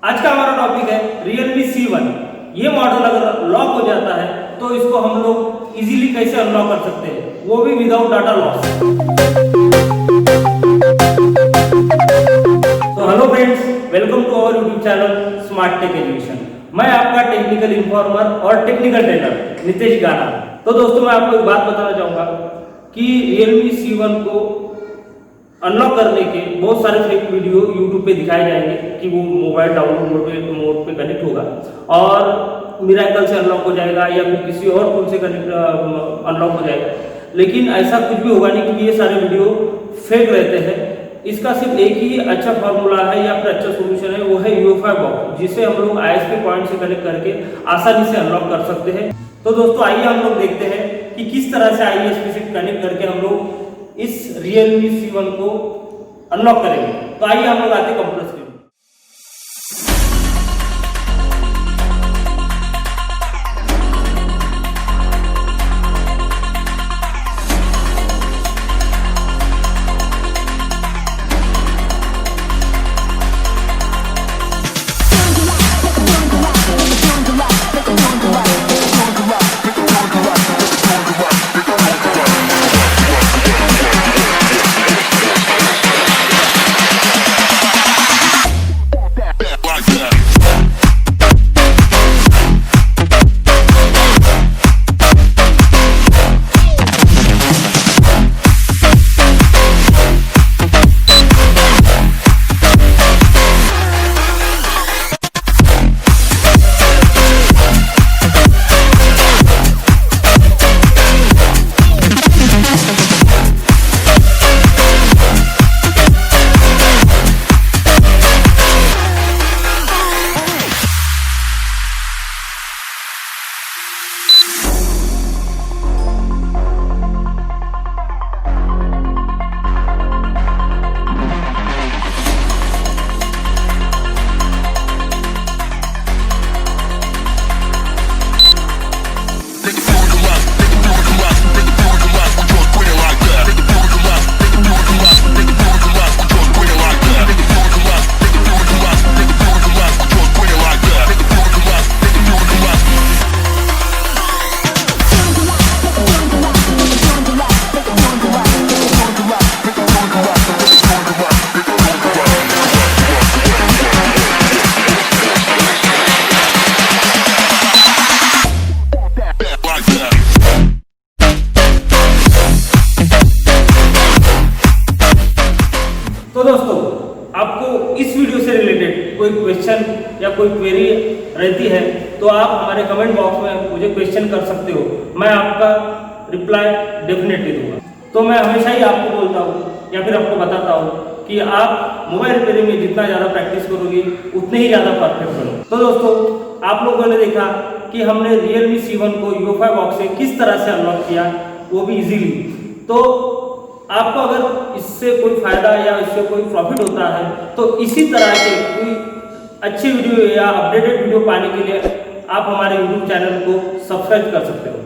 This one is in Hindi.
आज का हमारा टॉपिक है Realme C1। ये मॉडल अगर लॉक हो जाता है तो इसको हम लोग इजीली कैसे अनलॉक कर सकते हैं, वो भी विदाउट डाटा लॉस। तो hello friends, welcome to our YouTube channel SmarTek Education। मैं आपका टेक्निकल इन्फॉर्मर और टेक्निकल ट्रेनर नितेश गाना। तो दोस्तों, मैं आपको एक बात बताना चाहूँगा कि Realme C1 को अनलॉक करने के बहुत सारे फेक वीडियो यूट्यूब पे दिखाए जाएंगे कि वो मोबाइल डाउनलोड मोड पे कनेक्ट होगा और मिरेकल से अनलॉक हो जाएगा या फिर किसी और टूल से कनेक्ट अनलॉक हो जाएगा। लेकिन ऐसा कुछ भी होगा नहीं, क्योंकि ये सारे वीडियो फेक रहते हैं। इसका सिर्फ एक ही अच्छा फार्मूला है या फिर अच्छा सोल्यूशन है, वो है UFI बॉक्स, जिसे हम लोग ISP पॉइंट से कनेक्ट करके आसानी से अनलॉक कर सकते हैं। तो दोस्तों, आइए हम लोग देखते हैं कि किस तरह से ISP से कनेक्ट करके हम लोग इस Realme C1 को अनलॉक करेंगे। तो आइए हम लोग आते हैं कंप्यूटर स्क्रीन। तो दोस्तों, आपको इस वीडियो से रिलेटेड कोई क्वेश्चन या कोई क्वेरी रहती है तो आप हमारे कमेंट बॉक्स में मुझे क्वेश्चन कर सकते हो। मैं आपका रिप्लाई डेफिनेटली दूंगा। तो मैं हमेशा ही आपको बोलता हूँ या फिर आपको बताता हूँ कि आप मोबाइल रिपेयरिंग में जितना ज़्यादा प्रैक्टिस करोगे उतने ही ज़्यादा परफेक्ट बनो। तो दोस्तों, आप लोगों ने देखा कि हमने Realme C1 को UFI बॉक्स से किस तरह से अनलॉक किया, वो भी इजीली। तो आपको अगर इससे कोई फायदा या इससे कोई प्रॉफिट होता है तो इसी तरह के कोई अच्छे वीडियो या अपडेटेड वीडियो पाने के लिए आप हमारे YouTube चैनल को सब्सक्राइब कर सकते हो।